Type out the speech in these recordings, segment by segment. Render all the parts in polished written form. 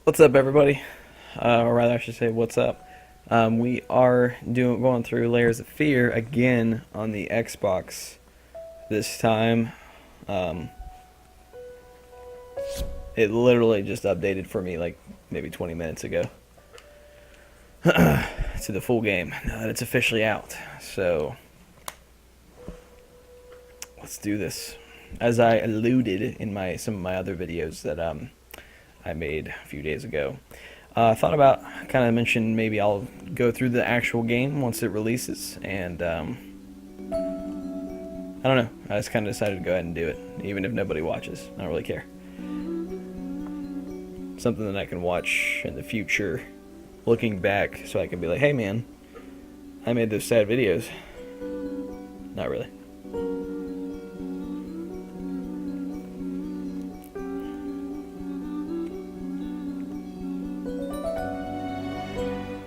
What's up, everybody? Or rather, I should say, what's up? We are going through Layers of Fear again on the Xbox. This time, um, it literally just updated for me like maybe 20 minutes ago to the full game. Now that it's officially out, so let's do this. As I alluded in some of my other videos that I made a few days ago. I thought about kind of mention maybe I'll go through the actual game once it releases, and I don't know. I just kind of decided to go ahead and do it, even if nobody watches. I don't really care. Something that I can watch in the future, looking back, so I can be like, hey man, I made those sad videos. Not really.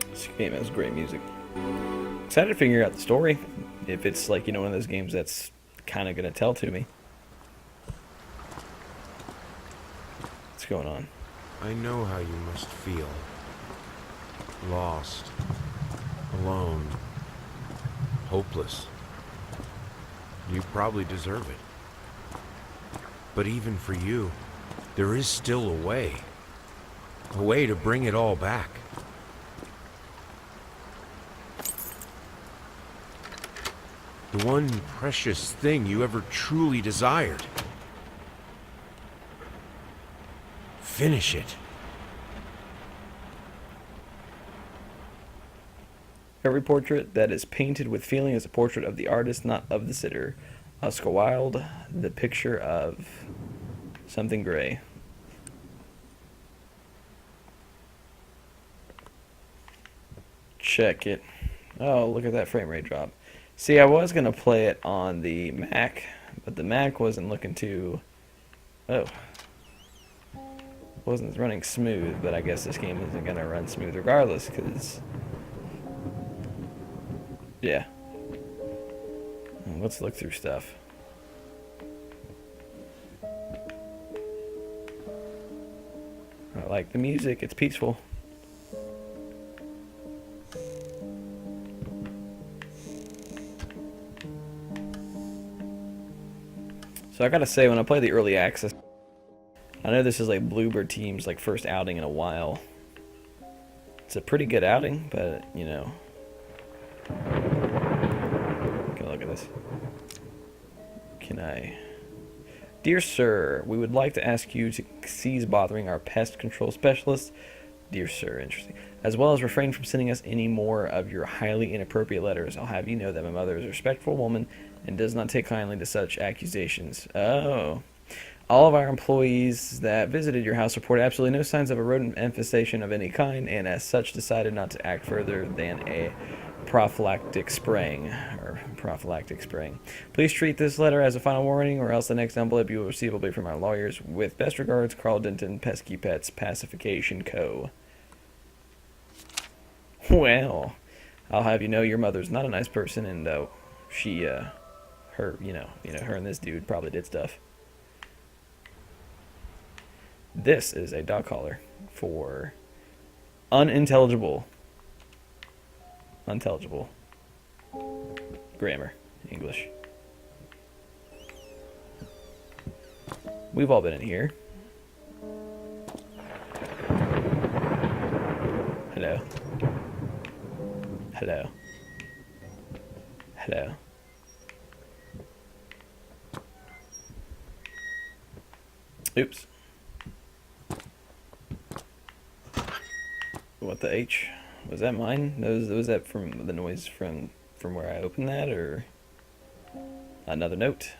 This game has great music. Excited to figure out the story. If it's like, one of those games that's kind of going to tell to me. What's going on? I know how you must feel. Lost. Alone. Hopeless. You probably deserve it. But even for you, there is still a way. A way to bring it all back. The one precious thing you ever truly desired. Finish it. Every portrait that is painted with feeling is a portrait of the artist, not of the sitter. Oscar Wilde, The Picture of something gray. Check it. Oh, look at that frame rate drop. See, I was going to play it on the Mac, but the Mac wasn't looking too... Oh. Wasn't running smooth, but I guess this game isn't going to run smooth regardless, because... Yeah. Let's look through stuff. I like the music, it's peaceful. So I gotta say, when I play the early access, I know this is like Bluebird Team's like first outing in a while. It's a pretty good outing, but okay, look at this. Can I? Dear sir, we would like to ask you to cease bothering our pest control specialist. Dear sir, interesting. As well as refrain from sending us any more of your highly inappropriate letters. I'll have you know that my mother is a respectful woman and does not take kindly to such accusations. Oh. All of our employees that visited your house reported absolutely no signs of a rodent infestation of any kind, and as such decided not to act further than a prophylactic spraying. Please treat this letter as a final warning, or else the next envelope you will receive will be from our lawyers. With best regards, Carl Denton, Pesky Pets Pacification Co. Well, I'll have you know your mother's not a nice person, and she, her and this dude probably did stuff. This is a dog collar for unintelligible grammar English. We've all been in here. Hello. Hello. Hello. Oops. What the H? Was that mine? Was that from the noise from where I opened that, or another note?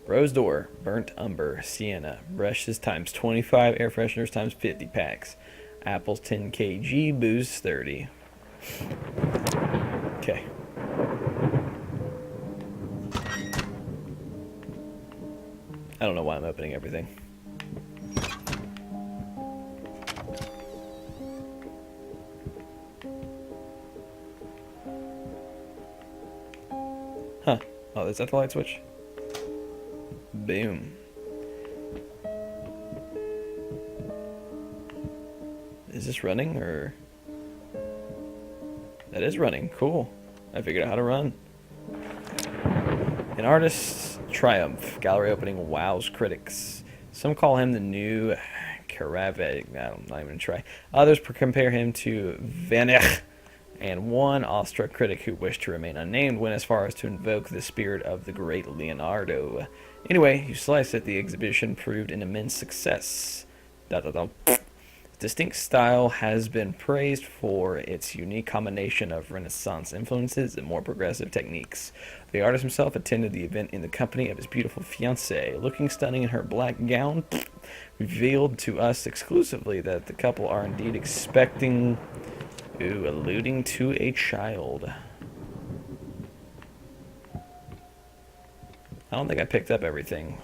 Rose door, burnt umber, sienna, brushes times 25, air fresheners times 50 packs, apples 10 kg, booze 30. Okay. I don't know why I'm opening everything. Huh. Oh, is that the light switch? Boom. Is this running, or... That is running. Cool. I figured out how to run. An artist's triumph. Gallery opening wows critics. Some call him the new Caravage. I'm not even going to try. Others compare him to Van Eyck. And one awestruck critic who wished to remain unnamed went as far as to invoke the spirit of the great Leonardo. Anyway, you slice it, the exhibition proved an immense success. Distinct style has been praised for its unique combination of Renaissance influences and more progressive techniques. The artist himself attended the event in the company of his beautiful fiancée. Looking stunning in her black gown, revealed to us exclusively that the couple are indeed expecting... Ooh, alluding to a child. I don't think I picked up everything,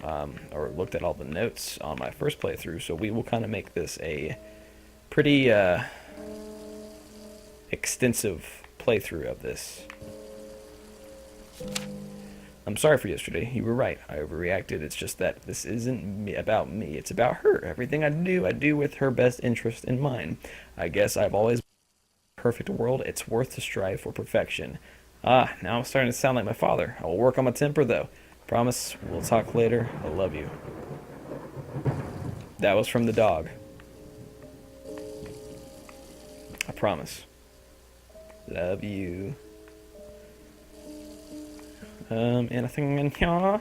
or looked at all the notes on my first playthrough, so we will kind of make this a pretty extensive playthrough of this. I'm sorry for yesterday. You were right. I overreacted. It's just that this isn't about me. It's about her. Everything I do with her best interest in mind. I guess I've always perfect world, it's worth to strive for perfection. Ah, now I'm starting to sound like my father. I will work on my temper, though. Promise, we'll talk later. I love you. That was from the dog. I promise. Love you. Anything in here?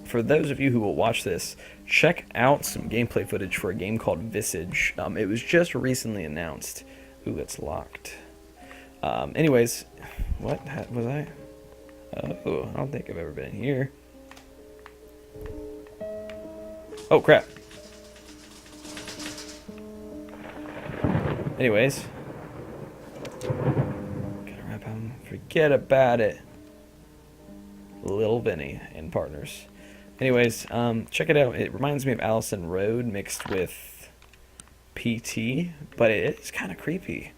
For those of you who will watch this, check out some gameplay footage for a game called Visage. It was just recently announced. Ooh, it's locked. Anyways, what was I? Oh, I don't think I've ever been here. Oh, crap. Anyways. Gotta wrap him. Forget about it. Lil Vinny and partners. Anyways, check it out. It reminds me of Allison Road mixed with PT, but it is kind of creepy.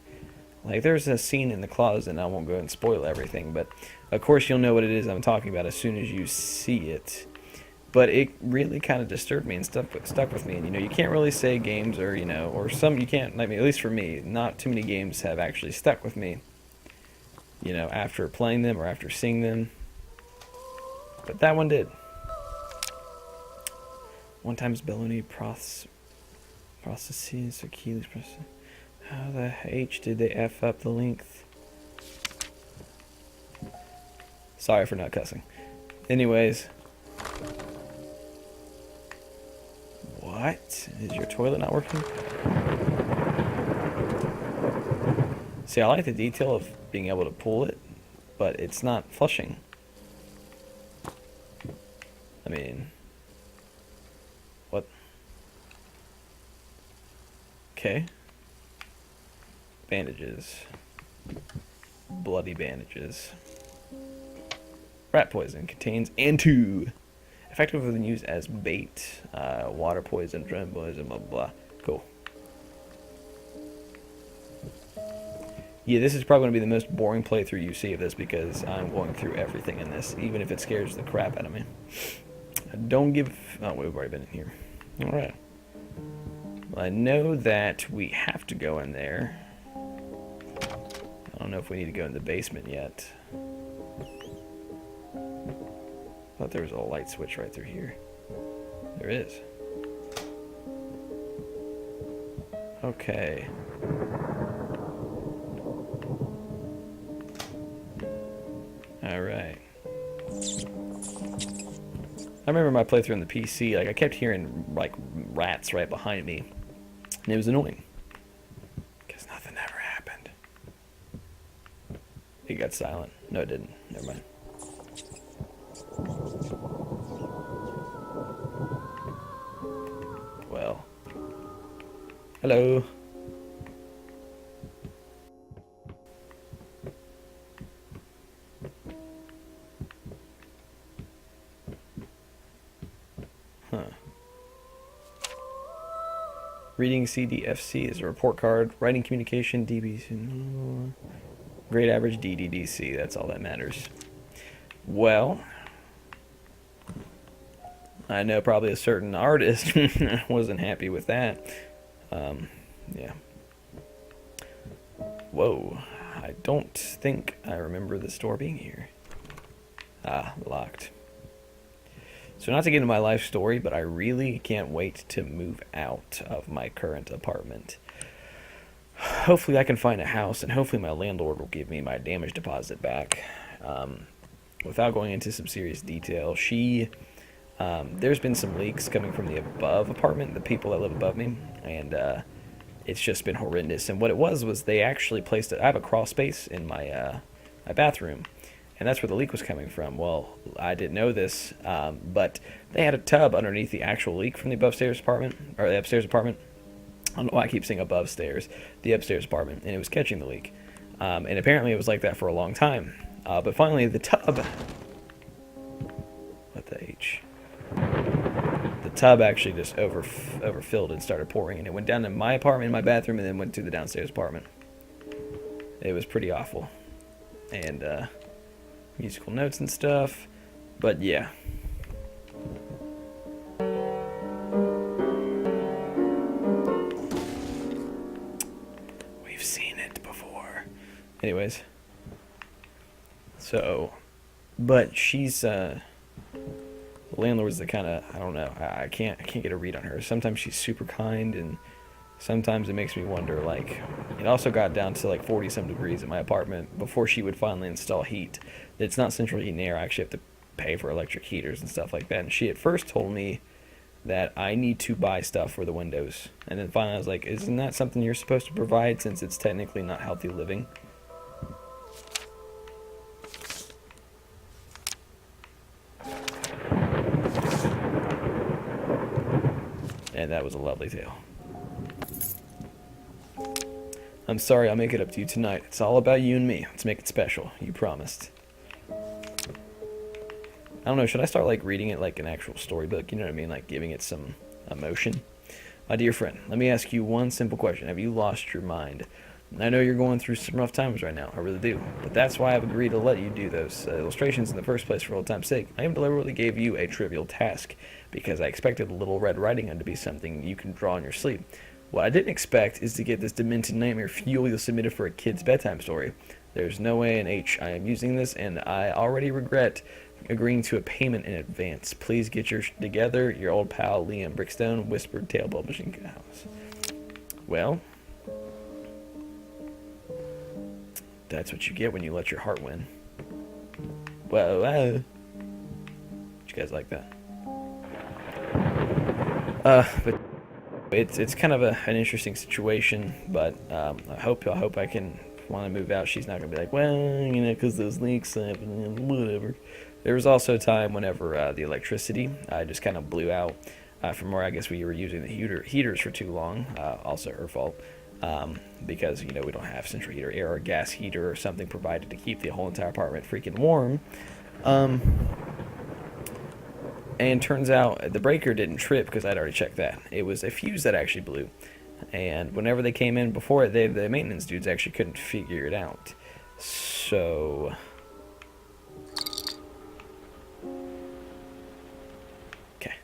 Like, there's a scene in the closet, and I won't go and spoil everything, but of course you'll know what it is I'm talking about as soon as you see it. But it really kind of disturbed me and stuck with me. And, you know, you can't really say games or, you know, or some you can't, I mean, at least for me, not too many games have actually stuck with me, you know, after playing them or after seeing them. But that one did. One time's Belloni processes, Achilles process. How the H did they F up the length? Sorry for not cussing. Anyways. What? Is your toilet not working? See, I like the detail of being able to pull it, but it's not flushing. I mean... What? Okay. Bandages. Bloody bandages. Rat poison contains N2. Effective when used as bait. Water poison, drone poison, blah, blah, blah. Cool. Yeah, this is probably going to be the most boring playthrough you see of this because I'm going through everything in this, even if it scares the crap out of me. Don't give... Oh, we've already been in here. Alright. Well, I know that we have to go in there. I don't know if we need to go in the basement yet. I thought there was a light switch right through here. There is. Okay. Alright. I remember my playthrough on the PC, like I kept hearing like rats right behind me. And it was annoying. Because nothing ever happened. It got silent. No, it didn't. Never mind. Well. Hello. Huh. Reading CDFC is a report card. Writing communication DBC. Grade average DDDC. That's all that matters. Well, I know probably a certain artist wasn't happy with that. Yeah. Whoa. I don't think I remember the store being here. Ah, locked. So not to get into my life story, but I really can't wait to move out of my current apartment. Hopefully I can find a house, and hopefully my landlord will give me my damage deposit back. Without going into some serious detail, there's been some leaks coming from the above apartment, the people that live above me, and it's just been horrendous. And what it was they actually placed it. I have a crawl space in my bathroom, and that's where the leak was coming from. Well, I didn't know this, but they had a tub underneath the actual leak from the upstairs apartment. I don't know why I keep saying above stairs, the upstairs apartment, and it was catching the leak. And apparently it was like that for a long time. But finally the tub, what the H? The tub actually just overfilled and started pouring, and it went down to my apartment, in my bathroom, and then went to the downstairs apartment. It was pretty awful. And musical notes and stuff, but yeah. We've seen it before. Anyways, so, but she's the landlord's the kind of, I don't know, I can't get a read on her. Sometimes she's super kind, and sometimes it makes me wonder, like, it also got down to like 40 some degrees in my apartment before she would finally install heat. It's not central heat and air. I actually have to pay for electric heaters and stuff like that. And she at first told me that I need to buy stuff for the windows. And then finally I was like, isn't that something you're supposed to provide, since it's technically not healthy living? And that was a lovely tale. I'm sorry, I'll make it up to you tonight. It's all about you and me. Let's make it special. You promised. I don't know, should I start like reading it like an actual storybook? You know what I mean? Like giving it some emotion. My dear friend, let me ask you one simple question. Have you lost your mind? I know you're going through some rough times right now. I really do. But that's why I've agreed to let you do those illustrations in the first place for old time's sake. I even deliberately gave you a trivial task because I expected the Little Red Riding Hood to be something you can draw in your sleep. What I didn't expect is to get this demented nightmare fuel you submitted for a kid's bedtime story. There's no way in H I am using this, and I already regret agreeing to a payment in advance. Please get your together. Your old pal Liam Brickstone, Whispered Tale Publishing House. Well, that's what you get when you let your heart win. Well, you guys like that? But it's kind of an interesting situation. But I hope I can. Want to move out, she's not gonna be like, well, you know, because those leaks happen and whatever. There was also a time whenever the electricity just kind of blew out from where I guess we were using the heaters for too long. Also her fault, because you know we don't have central heater, air or gas heater or something provided to keep the whole entire apartment freaking warm. And turns out the breaker didn't trip because I'd already checked that. It was a fuse that actually blew. And whenever they came in before it, the maintenance dudes actually couldn't figure it out. So okay,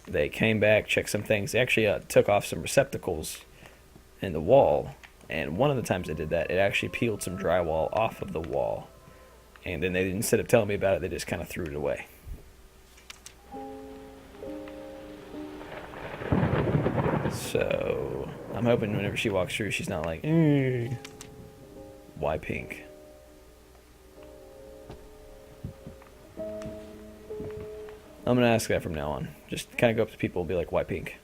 they came back, checked some things. They actually took off some receptacles in the wall, and one of the times they did that, it actually peeled some drywall off of the wall. And then they, instead of telling me about it, they just kind of threw it away. So I'm hoping whenever she walks through, she's not like, why pink? I'm gonna ask that from now on. Just kind of go up to people and be like, why pink?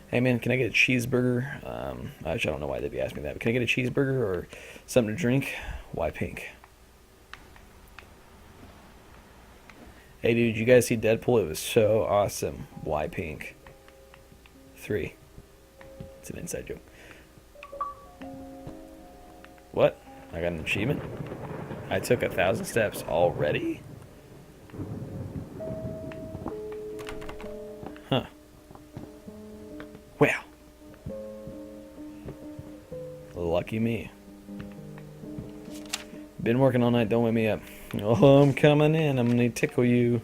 Hey man, can I get a cheeseburger? Actually, I don't know why they'd be asking me that, but can I get a cheeseburger or something to drink? Why pink? Hey dude, you guys see Deadpool? It was so awesome. Why pink? 3. It's an inside joke. What? I got an achievement? I took 1,000 steps already? Huh. Well. Lucky me. Been working all night, don't wake me up. Oh, I'm coming in, I'm gonna tickle you.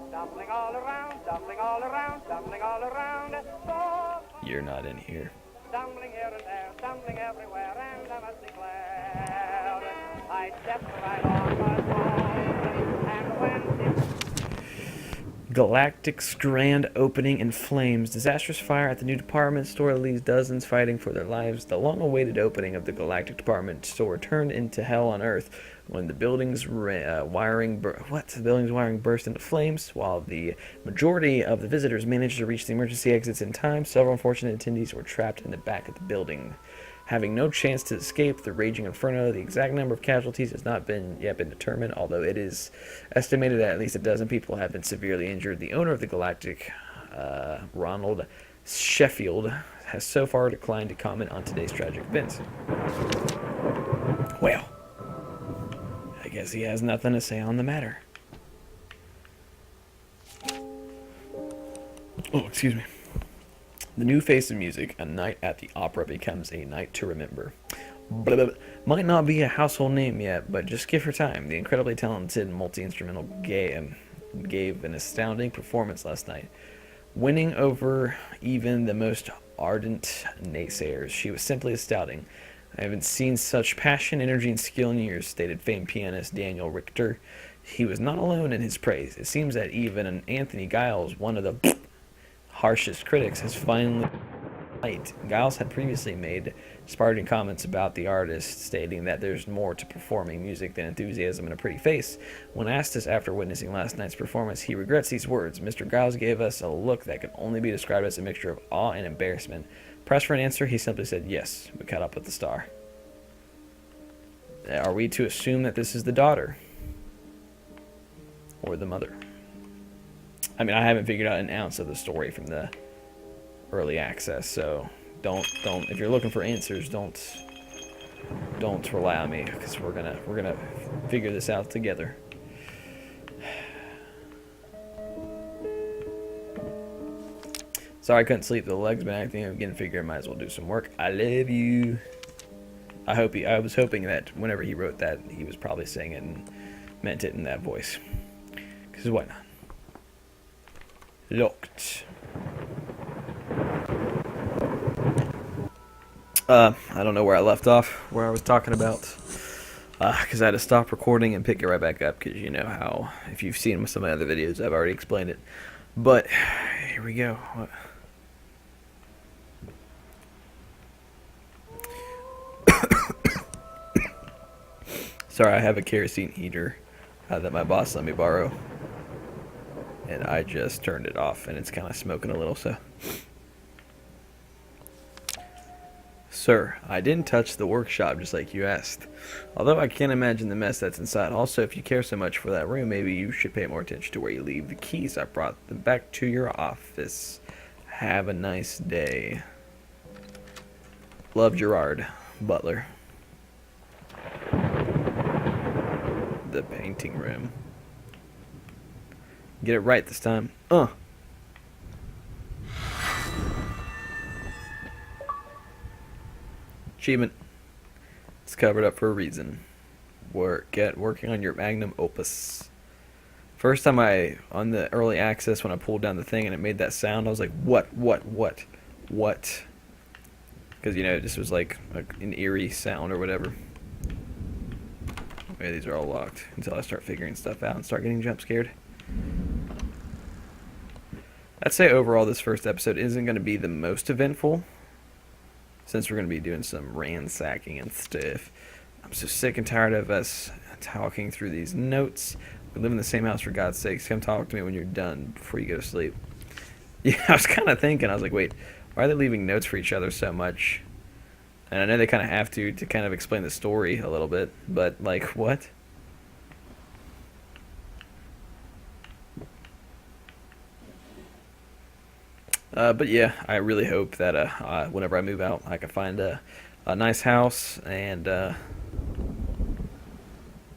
Stumbling all around, stumbling all around, stumbling all around. You're not in here. Stumbling here and there, stumbling everywhere, and I must declare I stepped right on my toes, and when Galactic's grand opening in flames. Disastrous fire at the new department store leaves dozens fighting for their lives. The long-awaited opening of the Galactic department store turned into hell on Earth when the building's wiring burst into flames. While the majority of the visitors managed to reach the emergency exits in time, several unfortunate attendees were trapped in the back of the building, having no chance to escape the raging inferno. The exact number of casualties has not yet been determined, although it is estimated that at least a dozen people have been severely injured. The owner of the Galactic, Ronald Sheffield, has so far declined to comment on today's tragic events. Well, I guess he has nothing to say on the matter. Oh, excuse me. The new face of music, A Night at the Opera becomes a night to remember. Blah, blah, blah. Might not be a household name yet, but just give her time. The incredibly talented multi-instrumental gave an astounding performance last night, winning over even the most ardent naysayers. She was simply astounding. I haven't seen such passion, energy, and skill in years, stated famed pianist Daniel Richter. He was not alone in his praise. It seems that even Anthony Giles, one of the harshest critics, has finally light. Giles had previously made sparking comments about the artist, stating that there's more to performing music than enthusiasm and a pretty face. When asked this after witnessing last night's performance, he regrets these words. Mr. Giles gave us a look that could only be described as a mixture of awe and embarrassment. Pressed for an answer, he simply said, "Yes, we caught up with the star." Are we to assume that this is the daughter? Or the mother? I mean, I haven't figured out an ounce of the story from the early access, so don't if you're looking for answers, don't rely on me, because we're gonna figure this out together. Sorry I couldn't sleep. The leg's been acting up again. Figure I might as well do some work. I love you. I was hoping that whenever he wrote that, he was probably saying it and meant it in that voice. Because why not? Locked. I don't know where I left off, where I was talking about, because I had to stop recording and pick it right back up, because you know how, if you've seen some of my other videos, I've already explained it. But, here we go. What? Sorry, I have a kerosene heater that my boss let me borrow, and I just turned it off, and it's kind of smoking a little, so. Sir, I didn't touch the workshop just like you asked, although I can't imagine the mess that's inside. Also, if you care so much for that room, maybe you should pay more attention to where you leave the keys. I brought them back to your office. Have a nice day. Love, Gerard, Butler. The painting room. Get it right this time. Achievement. It's covered up for a reason. Working on your magnum opus. First time on the early access, when I pulled down the thing and it made that sound, I was like, what? Because, you know, this was like an eerie sound or whatever. Okay, these are all locked until I start figuring stuff out and start getting jump scared. I'd say overall this first episode isn't going to be the most eventful, since we're going to be doing some ransacking and stuff. I'm so sick and tired of us talking through these notes. We live in the same house, for God's sakes. Come talk to me when you're done before you go to sleep. Yeah, I was kind of thinking, I was like, wait, why are they leaving notes for each other so much? And I know they kind of have to kind of explain the story a little bit, but like, what? But yeah, I really hope that whenever I move out, I can find a nice house and that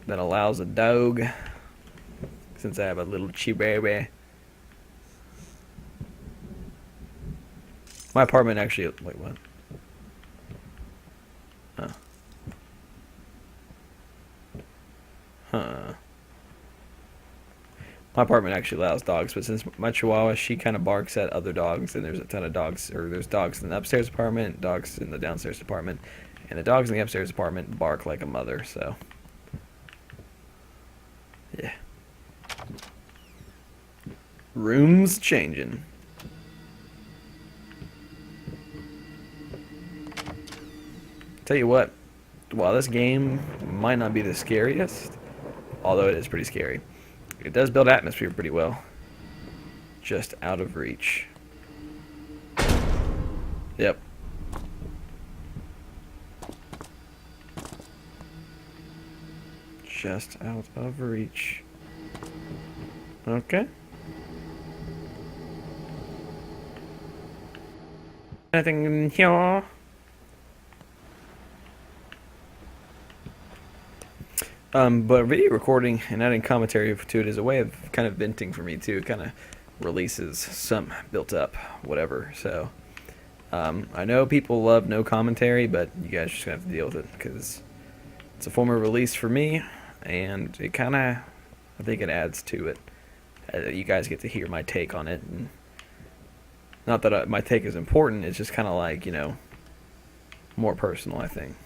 allows a dog, since I have a little chihuahua. My apartment actually, wait, what? Oh. Huh. My apartment actually allows dogs, but since my Chihuahua, she kind of barks at other dogs, and there's a ton of dogs, or there's dogs in the upstairs apartment, dogs in the downstairs apartment, and the dogs in the upstairs apartment bark like a mother, so. Yeah. Rooms changing. Tell you what, while this game might not be the scariest, although it is pretty scary, it does build atmosphere pretty well. Just out of reach. Yep. Just out of reach. Okay. Nothing in here. But video recording and adding commentary to it is a way of kind of venting for me too. It kind of releases some built up whatever. So I know people love no commentary, but you guys just gonna have to deal with it because it's a form of release for me, and it kind of, I think it adds to it. You guys get to hear my take on it, and not that my take is important. It's just kind of like, you know, more personal. I think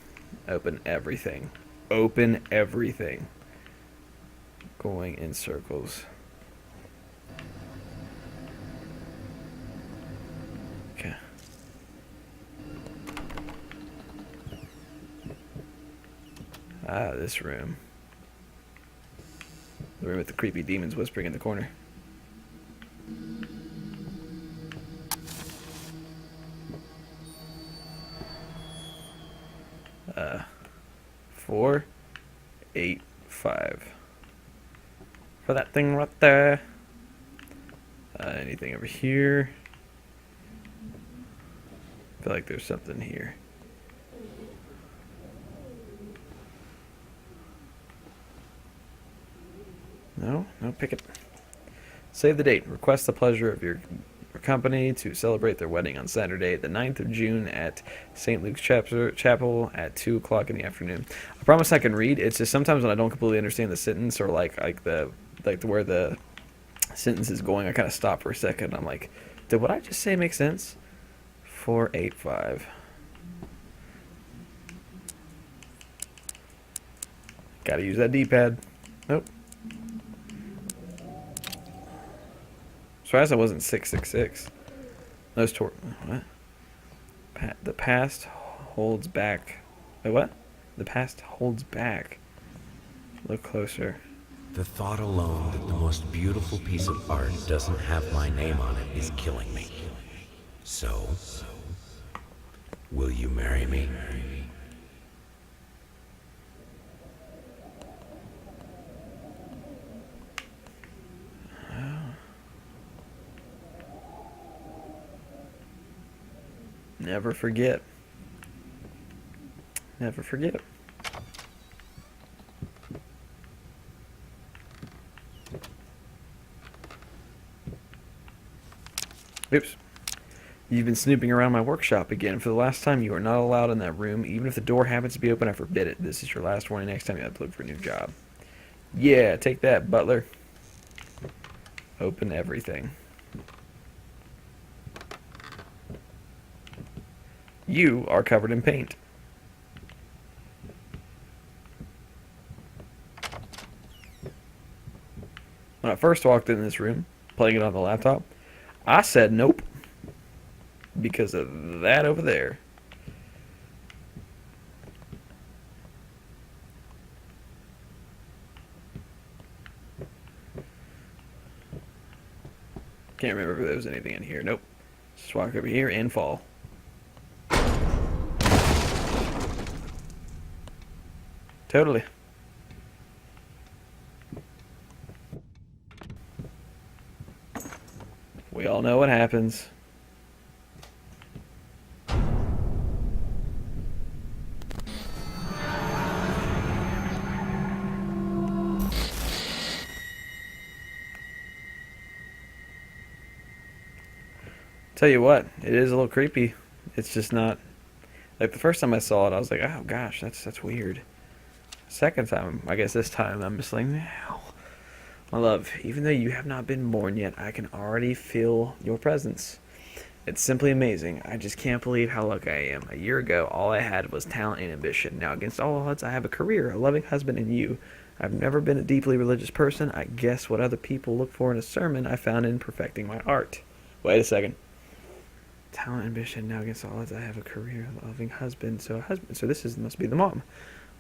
open everything. Open everything. Going in circles. Okay. Ah, this room. The room with the creepy demons whispering in the corner. Uh, 4, 8, 5. For that thing right there. Anything over here? I feel like there's something here. No, pick it. Save the date. Request the pleasure of your company to celebrate their wedding on Saturday, the 9th of June at St. Luke's Chapel at 2 o'clock in the afternoon. I promise I can read. It's just sometimes when I don't completely understand the sentence or like where the sentence is going, I kind of stop for a second. I'm like, did what I just say make sense? 485. Gotta use that D-pad. Nope. Surprised I wasn't 666. Those what? The past holds back. Wait, what? The past holds back. Look closer. The thought alone that the most beautiful piece of art doesn't have my name on it is killing me. So, will you marry me? Never forget. Never forget. Oops. You've been snooping around my workshop again. For the last time, you are not allowed in that room. Even if the door happens to be open, I forbid it. This is your last warning. Next time you have to look for a new job. Yeah, take that, butler. Open everything. You are covered in paint. When I first walked in this room, playing it on the laptop, I said nope. Because of that over there. Can't remember if there was anything in here. Nope. Just walk over here and fall. Totally. We all know what happens. Tell you what, it is a little creepy. It's just not like the first time I saw it, I was like, "Oh gosh, that's weird." Second time, I guess this time I'm just like, now. My love, even though you have not been born yet, I can already feel your presence. It's simply amazing. I just can't believe how lucky I am. A year ago, all I had was talent and ambition. Now, against all odds, I have a career, a loving husband, and you. I've never been a deeply religious person. I guess what other people look for in a sermon, I found in perfecting my art. Wait a second. Talent, ambition. Now, against all odds, I have a career, a loving husband. So this must be the mom.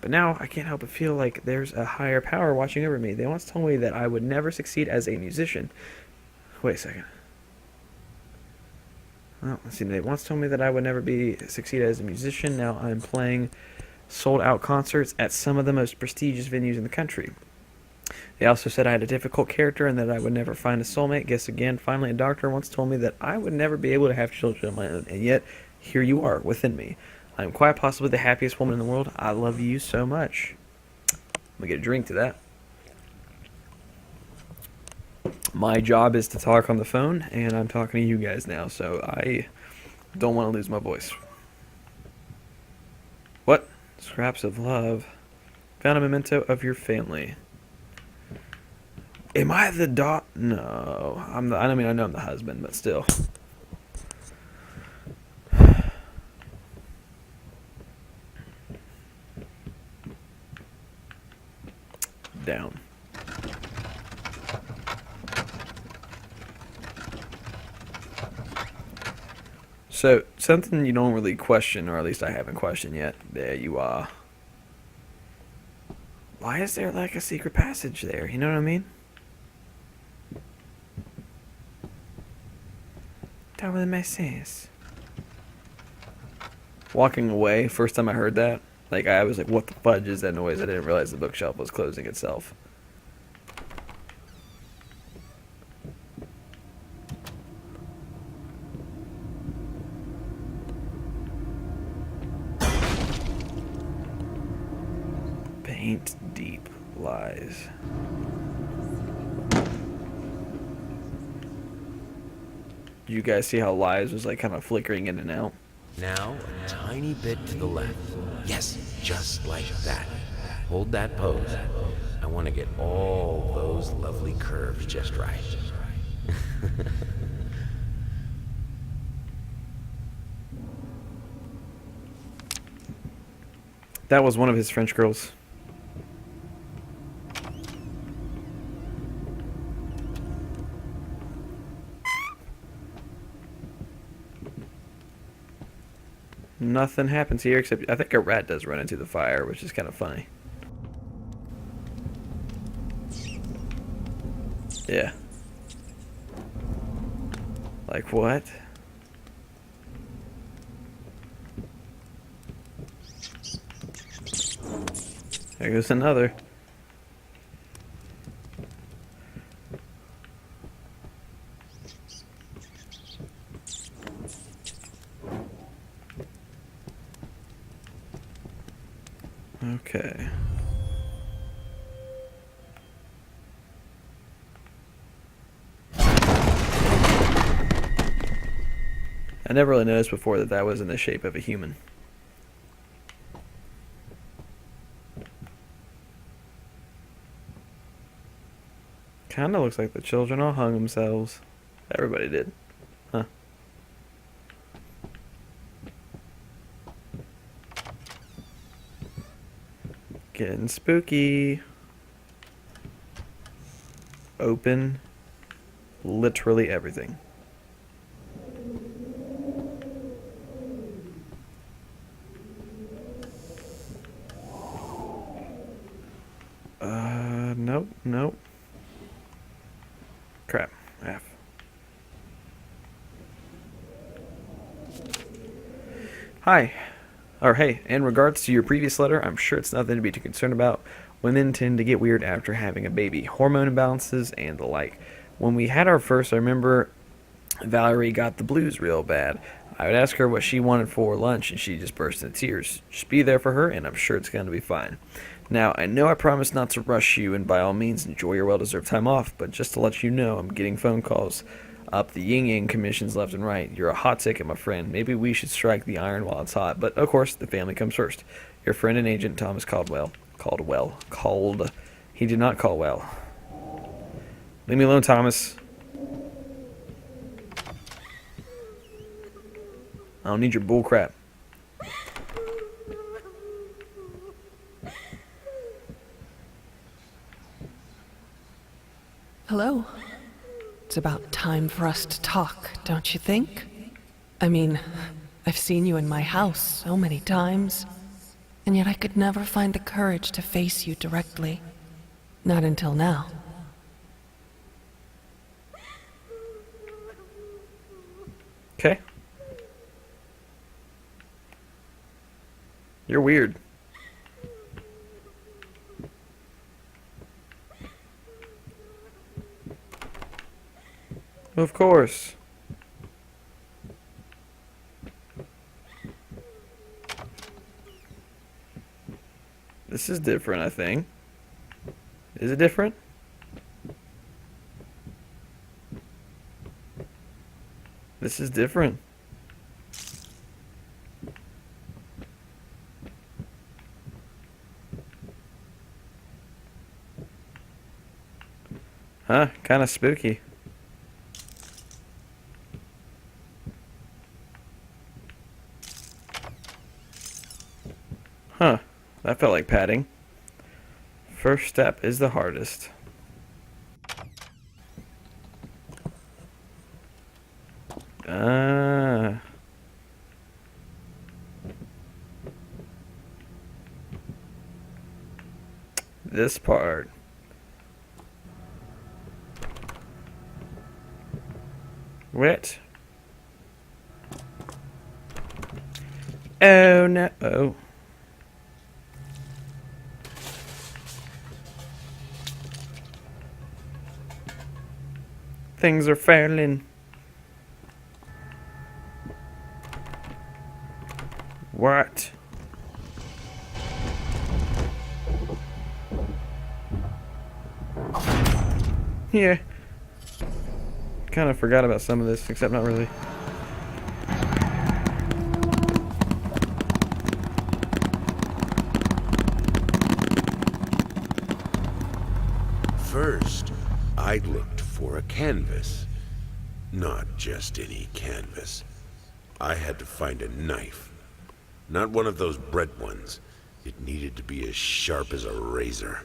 But now I can't help but feel like there's a higher power watching over me. They once told me that I would never succeed as a musician. Wait a second. Well, let's see. They once told me that I would never succeed as a musician. Now I'm playing sold-out concerts at some of the most prestigious venues in the country. They also said I had a difficult character and that I would never find a soulmate. Guess again. Finally, a doctor once told me that I would never be able to have children of my own. And yet, here you are within me. I am quite possibly the happiest woman in the world. I love you so much. I'm going to get a drink to that. My job is to talk on the phone, and I'm talking to you guys now, so I don't want to lose my voice. What? Scraps of love. Found a memento of your family. Am I the No. I know I'm the husband, but still. Down. So, something you don't really question, or at least I haven't questioned yet. There you are. Why is there like a secret passage there? You know what I mean? That really makes sense. Walking away, first time I heard that, like I was like, what the fudge is that noise? I didn't realize the bookshelf was closing itself. Paint deep lies. Did you guys see how lies was like kind of flickering in and out? Now, a tiny bit to the left. Yes, just like that. Hold that pose. I want to get all those lovely curves just right. That was one of his French girls. Nothing happens here except I think a rat does run into the fire, which is kind of funny. Yeah. Like what? There goes another. Okay. I never really noticed before that was in the shape of a human. Kinda looks like the children all hung themselves. Everybody did. Huh. Getting spooky. Open literally everything. Nope, nope. Crap. F. Hi. Or hey, in regards to your previous letter, I'm sure it's nothing to be too concerned about. Women tend to get weird after having a baby. Hormone imbalances and the like. When we had our first, I remember Valerie got the blues real bad. I would ask her what she wanted for lunch, and she just burst into tears. Just be there for her, and I'm sure it's going to be fine. Now, I know I promised not to rush you, and by all means, enjoy your well-deserved time off, but just to let you know, I'm getting phone calls up the yin-yang commissions left and right. You're a hot ticket, my friend. Maybe we should strike the iron while it's hot, but of course, the family comes first. Your friend and agent, Thomas Caldwell. called well. Called. He did not call well. Leave me alone, Thomas. I don't need your bull crap. Hello. It's about time for us to talk, don't you think? I mean, I've seen you in my house so many times, and yet I could never find the courage to face you directly. Not until now. Okay. You're weird. Of course. This is different, I think. Is it different? This is different. Huh? Kind of spooky. Huh. That felt like padding. First step is the hardest. Ah. This part. Wet. Oh no. Oh. Things are failing. What? Yeah. Kind of forgot about some of this, except not really. First, I looked for a canvas. Not just any canvas. I had to find a knife. Not one of those bread ones. It needed to be as sharp as a razor.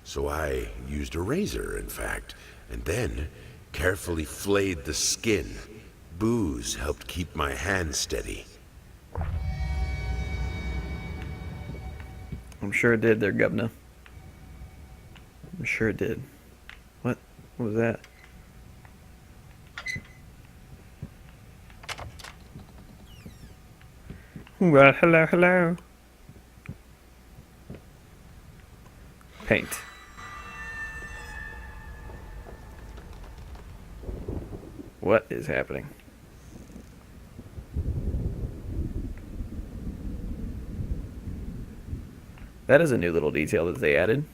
So I used a razor, in fact, and then carefully flayed the skin. Booze helped keep my hand steady. I'm sure it did there, Governor. I'm sure it did. What? What was that? Well, hello, hello. Paint. What is happening? That is a new little detail that they added.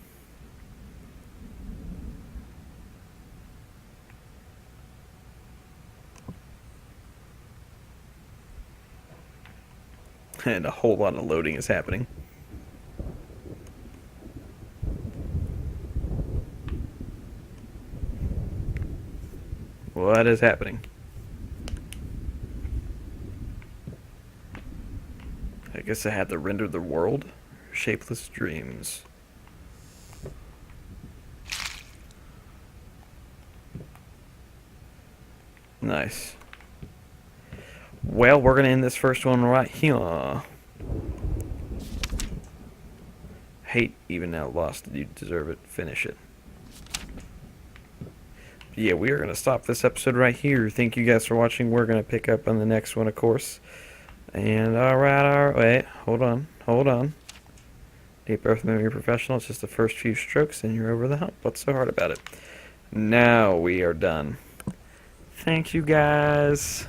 And a whole lot of loading is happening. What is happening? I guess I had to render the world. Shapeless dreams. Nice. Well, we're going to end this first one right here. Hate even now lost. You deserve it. Finish it. Yeah, we are going to stop this episode right here. Thank you guys for watching. We're going to pick up on the next one, of course. And alright, wait, hold on. Deep breath, moving professional. It's just the first few strokes and you're over the hump. What's so hard about it? Now we are done. Thank you guys.